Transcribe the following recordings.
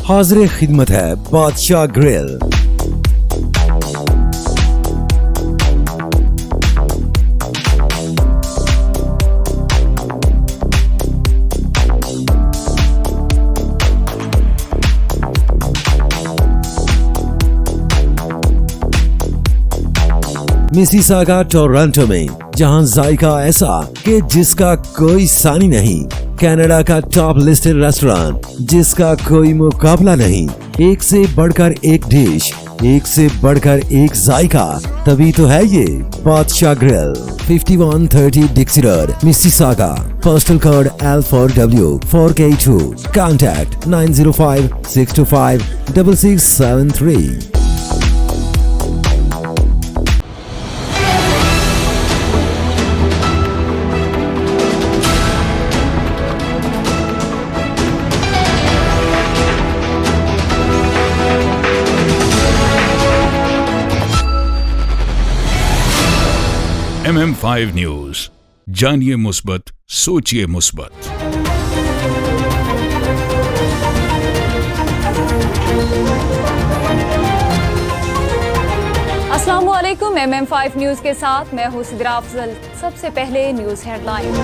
हाजिर खिदमत है बादशाह ग्रिल। मिसिसागा टोरंटो में जहां जायका ऐसा कि जिसका कोई सानी नहीं, कनाडा का टॉप लिस्टेड रेस्टोरेंट जिसका कोई मुकाबला नहीं, एक से बढ़कर एक डिश, एक से बढ़कर एक जायका, तभी तो है ये Badshah Grill. 5130 Dixie Road, Mississauga. Postal code L4W 4K2। Contact 905-625-6673। MM5 news, जानिए मुस्बत, सोचिए मुस्बत। अस्सलामुअलैकुम। MM5 न्यूज के साथ मैं हूं सिद्रा अफजल। सबसे पहले न्यूज हेडलाइन।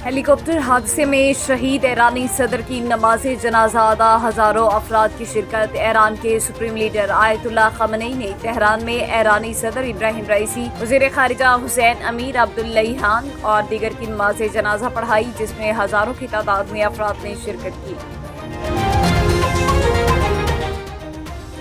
हेलीकॉप्टर हादसे में शहीद ईरानी सदर की नमाज़े जनाजा अदा, हजारों अफराद की शिरकत। ईरान के सुप्रीम लीडर आयतुल्लाह खamenei ने तेहरान में ईरानी सदर इब्राहिम रईसी, वज़ीर खारिजा हुसैन अमीर अब्दुल्लाहियान और दीगर की नमाज़े जनाजा पढ़ाई, जिसमें हजारों की तादाद में अफराद ने शिरकत की।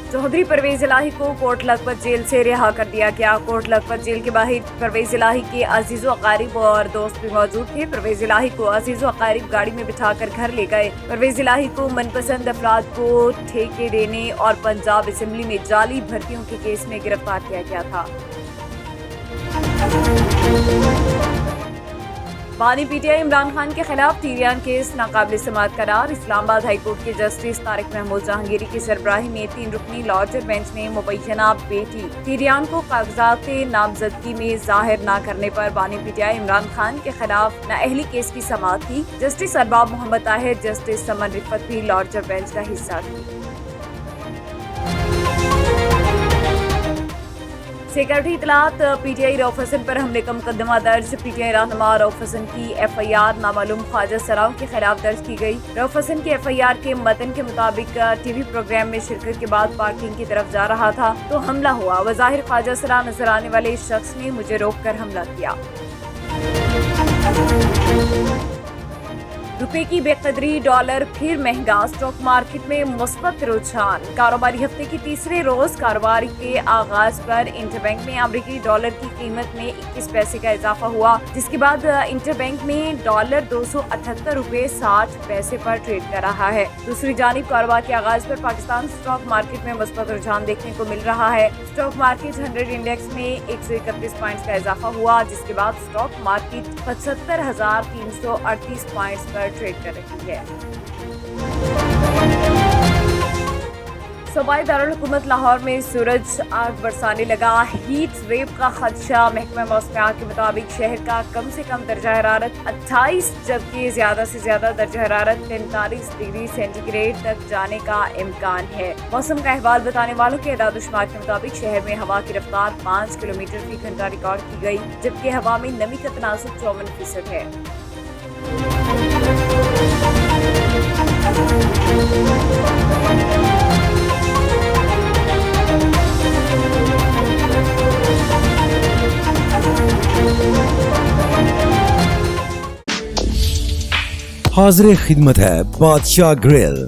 चौधरी परवेज इलाही को कोट लखपत जेल से रिहा कर दिया गया। कोट लखपत जेल के बाहर परवेज इलाही के अजीजो अकारिब और दोस्त भी मौजूद थे। परवेज इलाही को अजीजो अकारिब गाड़ी में बिठाकर घर ले गए। परवेज इलाही को मनपसंद अफराद को ठेके देने और पंजाब असेंबली में जाली भर्तियों के केस में गिरफ्तार किया गया था। बानी पीटीआई इमरान खान के खिलाफ टीरियान केस नाकाबिल समाअत करार। इस्लामाबाद हाईकोर्ट के जस्टिस तारिक महमूद जहांगीरी की सरबराही में 3 रुकनी लॉर्जर बेंच ने मुबैना बेटी टीरियान को कागजात नामजदगी में जाहिर न करने पर बानी पीटीआई इमरान खान के खिलाफ नाअहली केस की समाअत की। जस्टिस अरबाब मोहम्मद ताहिर, जस्टिस समन रिफत भी लॉर्जर बेंच का हिस्सा थी। सिक्योरिटी इतलात, पीटीआई रऊफ हसन पर हमले का मुकदमा दर्ज। पीटीआई रहनुमा रऊफ हसन की FIR नामालूम ख्वाजा सराओं के खिलाफ दर्ज की गई। रऊफ हसन की FIR के मतन के मुताबिक टीवी प्रोग्राम में शिरकत के बाद पार्किंग की तरफ जा रहा था तो हमला हुआ। वज़ाहिर ख्वाजा सरा नजर आने वाले इस शख्स ने मुझे रोककर हमला किया। रुपए की बेकदरी, डॉलर फिर महंगा। स्टॉक मार्केट में मुस्बत रुझान। कारोबारी हफ्ते की तीसरे रोज कारोबार के आगाज पर इंटरबैंक में अमेरिकी डॉलर की कीमत में 21 पैसे का इजाफा हुआ, जिसके बाद इंटरबैंक में डॉलर 278 रुपए 60 पैसे पर ट्रेड कर रहा है। दूसरी जानिब कारोबार के आगाज पर पाकिस्तान स्टॉक मार्केट में मुस्बत रुझान देखने को मिल रहा है। स्टॉक मार्केट 100 इंडेक्स में 131 पॉइंट्स का इजाफा हुआ, जिसके बाद स्टॉक मार्केट 75,338 पॉइंट्स पर ट्रेड कर रही है। सूबाई दारुल हुकूमत लाहौर में सूरज आग बरसाने लगा। हीट वेव का खदशा। महकमा मौसमियात के मुताबिक शहर का कम से कम दर्जा हरारत 28 जबकि ज्यादा से ज्यादा दर्जा हरारत 43 डिग्री सेंटीग्रेड तक जाने का इम्कान है। मौसम का अहवाल बताने वालों के एदाद-ओ-शुमार के मुताबिक शहर में हवा की रफ्तार 5 किलोमीटर फी घंटा रिकॉर्ड की गई, जबकि हवा में नमी का तनासुब 54% है। हाजिर खिदमत है बादशाह ग्रिल।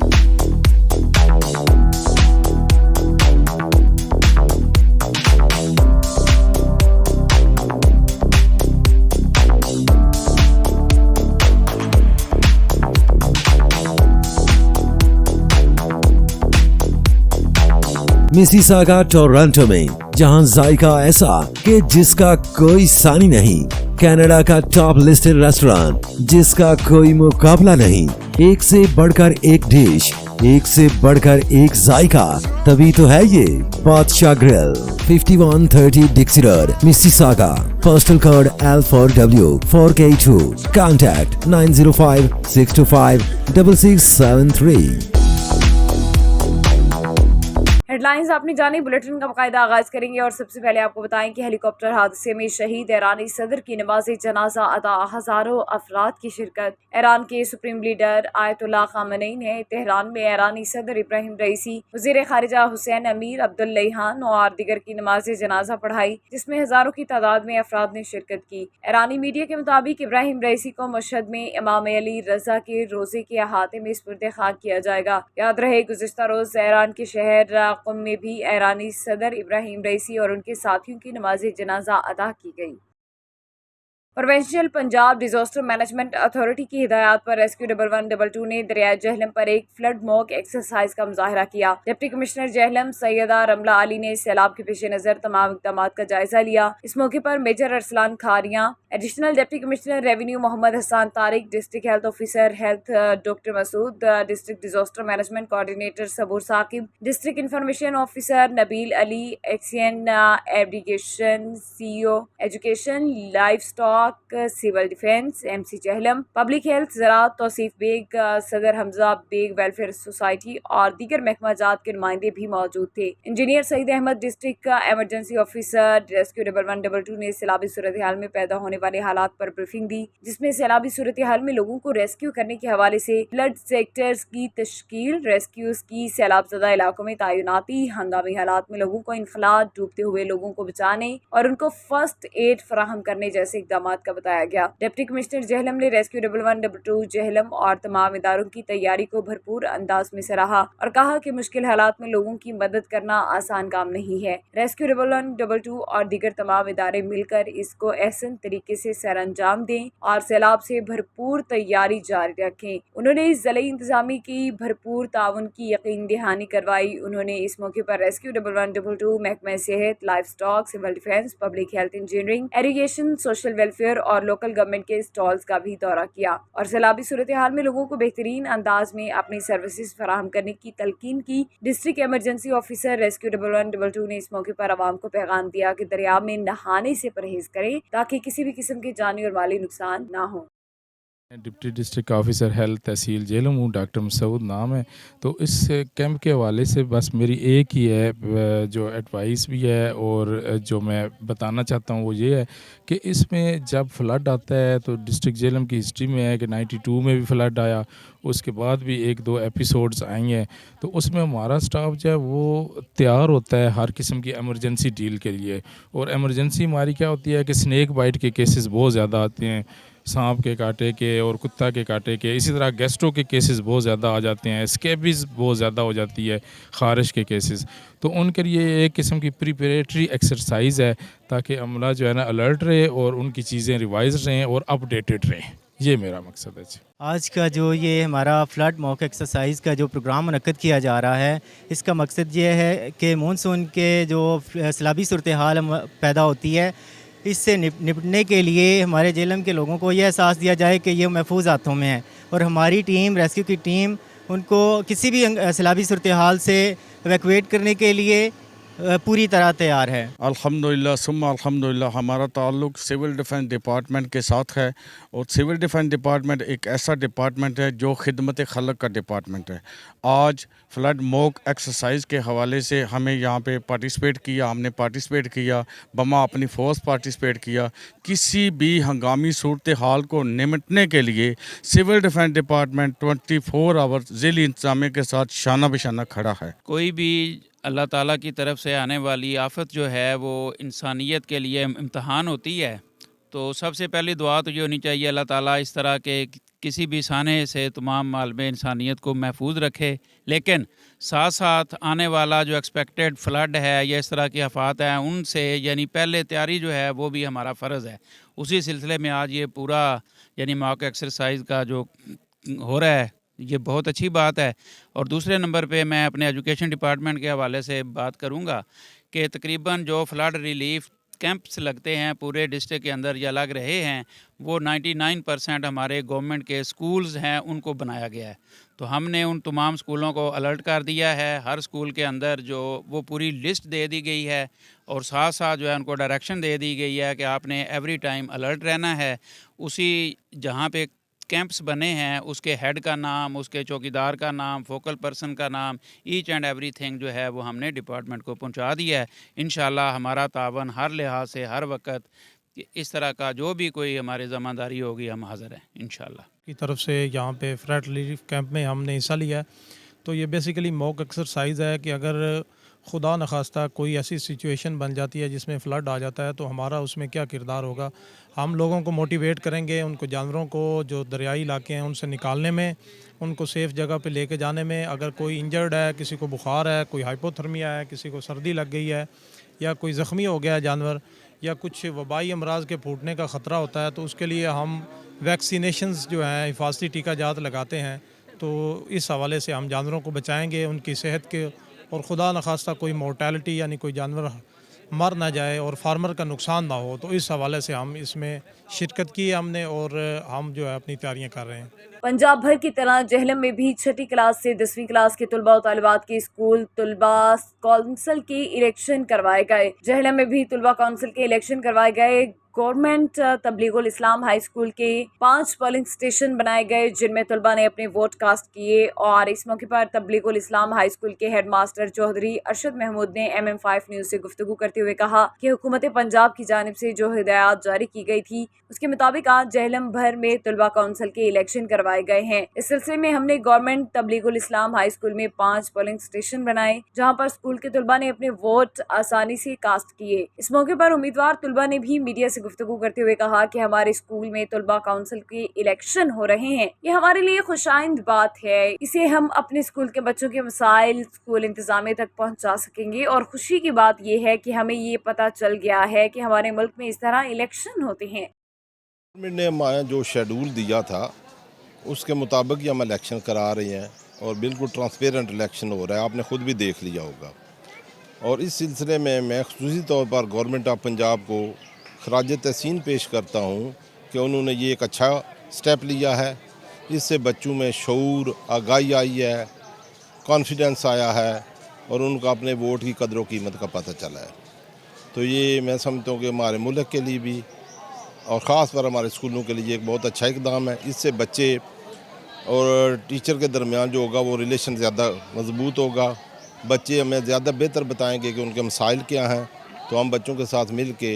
मिसिसागा टोरंटो में जहां जायका ऐसा कि जिसका कोई सानी नहीं, कनाडा का टॉप लिस्टेड रेस्टोरेंट जिसका कोई मुकाबला नहीं, एक से बढ़कर एक डिश, एक से बढ़कर एक जायका, तभी तो है ये Badshah Grill, 5130 Dixie Road, Mississauga, postal code L4W 4K2, contact 9056256673। Headlines आपने जानी, बुलेटिन का बाकायदा आगाज करेंगे और सबसे पहले आपको बताएं कि हेलीकॉप्टर हादसे में शहीद ईरानी सदर की नमाज जनाजा अदा, हजारों अफराद की शिरकत। ईरान के सुप्रीम लीडर आयतुल्लाह खामेनी ने तेहरान में ईरानी सदर इब्राहिम रईसी, वजीर खारिजा हुसैन अमीर अब्दुल्लाहियान और दीगर की नमाज जनाजा पढ़ाई, जिसमें हजारों की तादाद में अफराद ने शिरकत की। ईरानी मीडिया के मुताबिक इब्राहिम रईसी को मशहद में इमाम अली रजा के रोजे के अहाते में सुपुर्द खाक किया जाएगा। याद रहे, गुज़िश्ता रोज ईरान के शहर कुम में भी ईरानी सदर इब्राहिम रईसी और उनके साथियों की नमाज जनाजा अदा की गई। Provincial Punjab disaster management authority की हिदायत पर रेस्क्यू 1112 ने दरिया जहलम पर एक फ्लड मॉक एक्सरसाइज का मुजाहरा किया। डिप्टी कमिश्नर जहलम सैयदा रमला अली ने सैलाब के पेश नजर तमाम इकदाम का जायजा लिया। इस मौके पर major Arsalan Kharian, additional deputy commissioner revenue Mohammad Hassan Tariq, district health officer health doctor Masood, district disaster management coordinator Sabur Saqib, district information officer Nabeel Ali, XEN irrigation CEO education livestock civil defence MC Jhelum, public health ज़राअत तौसीफ बेग, सदर हमजा बेग वेलफेयर सोसाइटी और दीगर महकमा जात के नुमाइंदे भी मौजूद थे। Engineer Syed Ahmad, district emergency officer rescue 1112 ने सैलाबी सूरत हाल में पैदा होने वाले हालात पर ब्रीफिंग दी, जिसमें सैलाबी सूरत हाल में लोगों को रेस्क्यू करने के हवाले से फ्लड सेक्टर्स की तश्कील, रेस्क्यूज की सैलाबज़दा इलाकों में तैनाती, हंगामी हालात में लोगों को इनखला, डूबते हुए लोगों को बचाने और उनको फर्स्ट एड फराहम करने जैसे इकदाम का बताया गया। डिप्टी कमिश्नर जहलम ने रेस्क्यू 1112 जहलम और तमाम इदारों की तैयारी को भरपूर अंदाज में सराहा और कहा कि मुश्किल हालात में लोगों की मदद करना आसान काम नहीं है। रेस्क्यू 1112 और दीगर तमाम इदारे मिलकर इसको एहसन तरीके से सरअंजाम दें और सैलाब से भरपूर तैयारी जारी रखें। उन्होंने इस ज़िले इंतजामी की भरपूर ताउन की यकीन दहानी करवाई। उन्होंने इस मौके पर रेस्क्यू 1112 महकमा सेहत, livestock, civil defence, public health, engineering, irrigation, social welfare और लोकल गवर्नमेंट के स्टॉल्स का भी दौरा किया और सैलाबी सूरत हाल में लोगों को बेहतरीन अंदाज में अपनी सर्विसेज फराहम करने की तलकीन की। डिस्ट्रिक्ट इमरजेंसी ऑफिसर रेस्क्यू 1112 ने इस मौके पर आवाम को पैगाम दिया कि दरिया में नहाने से परहेज करें ताकि किसी भी किस्म के जानी और माली नुकसान ना हो। डिप्टी डिस्ट्रिक्ट ऑफिसर हेल्थ तहसील झेलम हूँ, डॉक्टर मसूद नाम है। तो इस कैंप के हवाले से बस मेरी एक ही है जो एडवाइस भी है और जो मैं बताना चाहता हूँ वो ये है कि इसमें जब फ्लड आता है तो डिस्ट्रिक्ट झेलम की हिस्ट्री में है कि 92 में भी फ्लड आया, उसके बाद भी 1-2 एपिसोड्स आई हैं। तो उसमें हमारा स्टाफ जो है वो तैयार होता है हर किस्म की एमरजेंसी डील के लिए। और एमरजेंसी हमारी क्या होती है कि स्नैक बाइट के केसेस बहुत ज़्यादा आते हैं, सांप के काटे के और कुत्ता के काटे के, इसी तरह गेस्टों के केसेस बहुत ज़्यादा आ जाते हैं, स्केबीज़ बहुत ज़्यादा हो जाती है, ख़ारिश के केसेस। तो उनके लिए एक किस्म की प्रिपरेटरी एक्सरसाइज है ताकि अमला जो है ना अलर्ट रहे और उनकी चीज़ें रिवाइज रहें और अपडेटेड रहें। ये मेरा मकसद है जी। आज का जो ये हमारा फ्लड मॉक एक्सरसाइज का जो प्रोग्राम मुनक्कद किया जा रहा है, इसका मकसद ये है कि मानसून के जो सैलाबी सूरत हाल पैदा होती है, इससे निपटने के लिए हमारे झेलम के लोगों को यह एहसास दिया जाए कि ये महफूज हाथों में है और हमारी टीम, रेस्क्यू की टीम, उनको किसी भी सैलाबी सूरत हाल से एवैक्यूएट करने के लिए पूरी तरह तैयार है। अल्हम्दुलिल्लाह सुम्मा अल्हम्दुलिल्लाह, हमारा ताल्लुक़ सिविल डिफेंस डिपार्टमेंट के साथ है और सिविल डिफेंस डिपार्टमेंट एक ऐसा डिपार्टमेंट है जो खिदमत खलक का डिपार्टमेंट है। आज फ्लड मॉक एक्सरसाइज के हवाले से हमें यहाँ पे पार्टिसिपेट किया, हमने पार्टिसिपेट किया, बमा अपनी फ़ोर्स पार्टिसिपेट किया। किसी भी हंगामी सूरत हाल को निपटने के लिए सिविल डिफेंस डिपार्टमेंट 24 आवर्स ज़िली इंतजामिया के साथ शाना बिशाना खड़ा है। कोई भी अल्लाह ताला की तरफ से आने वाली आफत जो है वो इंसानियत के लिए इम्तहान होती है। तो सबसे पहली दुआ तो ये होनी चाहिए अल्लाह ताला इस तरह के किसी भी साने से तमाम मालूम इंसानियत को महफूज रखे। लेकिन साथ साथ आने वाला जो एक्सपेक्टेड फ्लड है या इस तरह की आफात हैं उनसे यानी पहले तैयारी जो है वो भी हमारा फ़र्ज़ है। उसी सिलसिले में आज ये पूरा यानी मॉक एक्सरसाइज का जो हो रहा है ये बहुत अच्छी बात है। और दूसरे नंबर पे मैं अपने एजुकेशन डिपार्टमेंट के हवाले से बात करूँगा कि तकरीबन जो फ्लड रिलीफ कैंप्स लगते हैं पूरे डिस्ट्रिक्ट के अंदर या लग रहे हैं, वो 99% हमारे गवर्नमेंट के स्कूल्स हैं उनको बनाया गया है। तो हमने उन तमाम स्कूलों को अलर्ट कर दिया है। हर स्कूल के अंदर जो वो पूरी लिस्ट दे दी गई है और साथ साथ जो है उनको डायरेक्शन दे दी गई है कि आपने एवरी टाइम अलर्ट रहना है। उसी जहाँ पे कैंप्स बने हैं उसके हेड का नाम, उसके चौकीदार का नाम, फोकल पर्सन का नाम, ईच एंड एवरीथिंग जो है वो हमने डिपार्टमेंट को पहुंचा दिया है। इंशाल्लाह हमारा तावन हर लिहाज से हर वक्त इस तरह का जो भी कोई हमारी ज़िम्मेदारी होगी हम हाज़िर हैं इंशाल्लाह। की तरफ से यहाँ पे फ्लड रिलीफ कैंप में हमने हिस्सा लिया है। तो ये बेसिकली मॉक एक्सरसाइज है कि अगर खुदा न खास्ता कोई ऐसी सिचुएशन बन जाती है जिसमें फ़्लड आ जाता है तो हमारा उसमें क्या किरदार होगा। हम लोगों को मोटिवेट करेंगे, उनको जानवरों को जो दरियाई इलाके हैं उनसे निकालने में, उनको सेफ़ जगह पे लेके जाने में। अगर कोई इंजर्ड है, किसी को बुखार है, कोई हाइपोथर्मिया है, किसी को सर्दी लग गई है या कोई ज़ख्मी हो गया है जानवर, या कुछ वबाई अमराज के फूटने का ख़तरा होता है, तो उसके लिए हम वैक्सीनेशंस जो हैं हिफाजती टीकाजात लगाते हैं। तो इस हवाले से हम जानवरों को बचाएंगे, उनकी सेहत के, और खुदा न खास्ता कोई मोर्टेलिटी यानी कोई जानवर मर ना जाए और फार्मर का नुकसान ना हो। तो इस हवाले से हम इसमें शिरकत की हमने और हम जो है अपनी तैयारियां कर रहे हैं। पंजाब भर की तरह जेहलम में भी 6ठी क्लास से 10वीं क्लास के तलबा और तालिबात के स्कूल तलबा कौंसिल के इलेक्शन करवाए गए। जेहलम में भी तलबा कौंसिल के इलेक्शन करवाए गए। गवर्नमेंट तबलीगुल इस्लाम हाई स्कूल के 5 पोलिंग स्टेशन बनाए गए जिनमें तलबा ने अपने वोट कास्ट किए। और इस मौके पर तबलीगुल इस्लाम हाई स्कूल के हेड मास्टर चौधरी अरशद महमूद ने MM5 न्यूज़ से गुफ्तगू करते हुए कहा कि हुकूमत पंजाब की जानिब से जो हिदायत जारी की गई थी उसके मुताबिक आज जेहलम भर में तलबा कौंसिल के इलेक्शन करवाए गए हैं। इस सिलसिले में हमने गवर्नमेंट तबलीगुल इस्लाम हाई स्कूल में 5 पोलिंग स्टेशन बनाए जहाँ पर स्कूल के तलबा ने अपने वोट आसानी से कास्ट किए। इस मौके पर उम्मीदवार तलबा ने भी मीडिया से गुफ्तगू करते हुए कहा कि हमारे स्कूल में तलबा काउंसिल के इलेक्शन हो रहे हैं, ये हमारे लिए खुशाइंद बात है। इसे हम अपने स्कूल के बच्चों के मसाइल स्कूल इंतजामिया तक पहुंचा सकेंगे। और खुशी की बात यह है कि हमें ये पता चल गया है कि हमारे मुल्क में इस तरह इलेक्शन होते हैं। गवर्नमेंट ने हमारा जो शेड्यूल दिया था उसके मुताबिक ही हम इलेक्शन करा रहे हैं और बिल्कुल ट्रांसपेरेंट इलेक्शन हो रहा है, आपने ख़ुद भी देख लिया होगा। और इस सिलसिले में मैं खुसूसी तौर पर गवर्नमेंट ऑफ पंजाब को खराज तहसीन पेश करता हूँ कि उन्होंने ये एक अच्छा स्टेप लिया है। इससे बच्चों में शऊर आगाही आई है, कॉन्फिडेंस आया है और उनका अपने वोट की कदर व कीमत का पता चला है। तो ये मैं समझता हूँ कि हमारे मुल्क के लिए भी और ख़ास पर हमारे स्कूलों के लिए एक बहुत अच्छा इक़दाम है। इससे बच्चे और टीचर के दरमियान जो होगा वो रिलेशन ज़्यादा मजबूत होगा। बच्चे हमें ज़्यादा बेहतर बताएंगे कि उनके मसाइल क्या हैं, तो हम बच्चों के साथ मिल के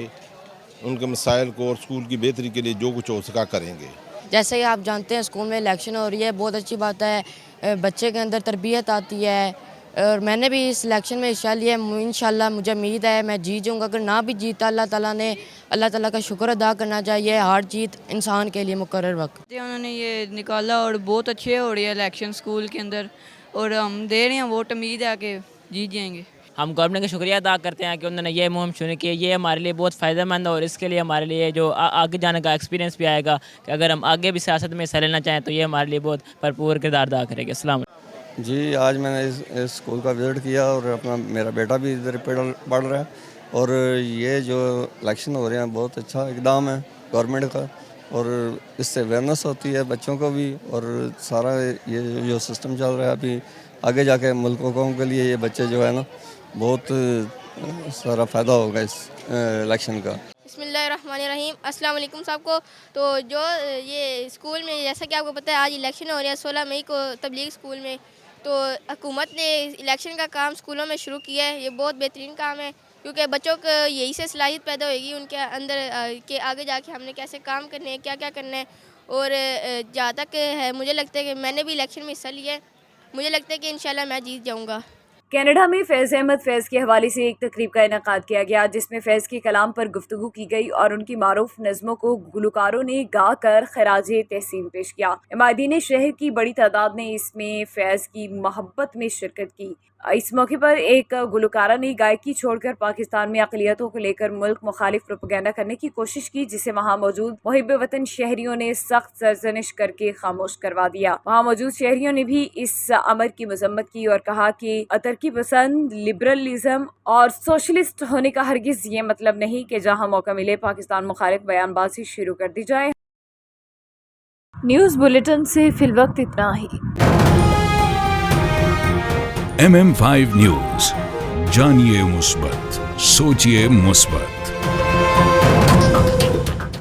उनके मसाइल को और स्कूल की बेहतरी के लिए जो कुछ हो सका करेंगे। जैसे कि आप जानते हैं स्कूल में इलेक्शन हो रही है, बहुत अच्छी बात है, बच्चे के अंदर तरबियत आती है। और मैंने भी इस इलेक्शन में हिस्सा लिया, इंशाल्लाह मुझे उम्मीद है मैं जीत जाऊंगा। अगर ना भी जीता अल्लाह ताला का शुक्र अदा करना चाहिए। हार जीत इंसान के लिए मुकर्रर वक्त उन्होंने ये निकाला और बहुत अच्छे हो रही है इलेक्शन स्कूल के अंदर और हम दे रहे हैं वोट, उम्मीद है कि जीत जाएंगे। हम गवर्नमेंट का शुक्रिया अदा करते हैं कि उन्होंने ये मुहिम शुरू की है। ये हमारे लिए बहुत फ़ायदेमंद है और इसके लिए हमारे लिए जो आगे जाने का एक्सपीरियंस भी आएगा कि अगर हम आगे भी सियासत में हिस्सा लेना चाहें तो ये हमारे लिए बहुत भरपूर किरदार अदा करेगी। अस्सलाम जी, आज मैंने इस स्कूल का विज़िट किया और अपना मेरा बेटा भी इधर पढ़ रहा है और ये जो इलेक्शन हो रहे हैं बहुत अच्छा इक़दाम है गवर्नमेंट का और इससे अवेयरनेस होती है बच्चों को भी और सारा ये जो सिस्टम चल रहा है अभी आगे जाके मुल्कों के लिए ये बच्चे जो है ना बहुत सारा फ़ायदा होगा इस इलेक्शन का। बिस्मिल्लाहिर्रहमानिर्रहीम। अस्सलाम वालेकुम सबको। तो जो ये स्कूल में जैसा कि आपको पता है आज इलेक्शन हो रहा है 16 मई को तबलीग स्कूल में, तो हुकूमत ने इलेक्शन का काम स्कूलों में शुरू किया है। ये बहुत बेहतरीन काम है क्योंकि बच्चों को यही से सलाहियत पैदा होगी उनके अंदर कि आगे जाके हमने कैसे काम करने हैं, क्या क्या करना है। और जहाँ तक है मुझे लगता है कि मैंने भी इलेक्शन में हिस्सा लिया है, मुझे लगता है कि इंशाल्लाह मैं जीत जाऊँगा। कनाडा में फैज़ अहमद फैज़ के हवाले से एक तकरीब का इनेकाद किया गया जिसमें फैज़ के कलाम पर गुफ्तगू की गई और उनकी मारूफ नज़मों को गुलकारों ने गा कर खराजे तहसीन पेश किया। इमादीन शहर की बड़ी तादाद ने इसमें फैज़ की मोहब्बत में शिरकत की। इस मौके पर एक गुलकारा ने गायकी छोड़कर पाकिस्तान में अक़लियतों को लेकर मुल्क मुखालिफ प्रोपेगेंडा करने की कोशिश की जिसे वहाँ मौजूद मुहिब वतन शहरियों ने सख्त सरजनिश करके खामोश करवा दिया। वहाँ मौजूद शहरियों ने भी इस अमर की मजम्मत की और कहा कि अतर तरक्की पसंद, लिबरलिज्म और सोशलिस्ट होने का हरगिज़ ये मतलब नहीं कि जहां मौका मिले पाकिस्तान मुखालिफ बयानबाजी शुरू कर दी जाए। न्यूज़ बुलेटिन से फिलवक्त इतना ही। MM5 न्यूज़, जानिए मुस्बत, सोचिए मुस्बत।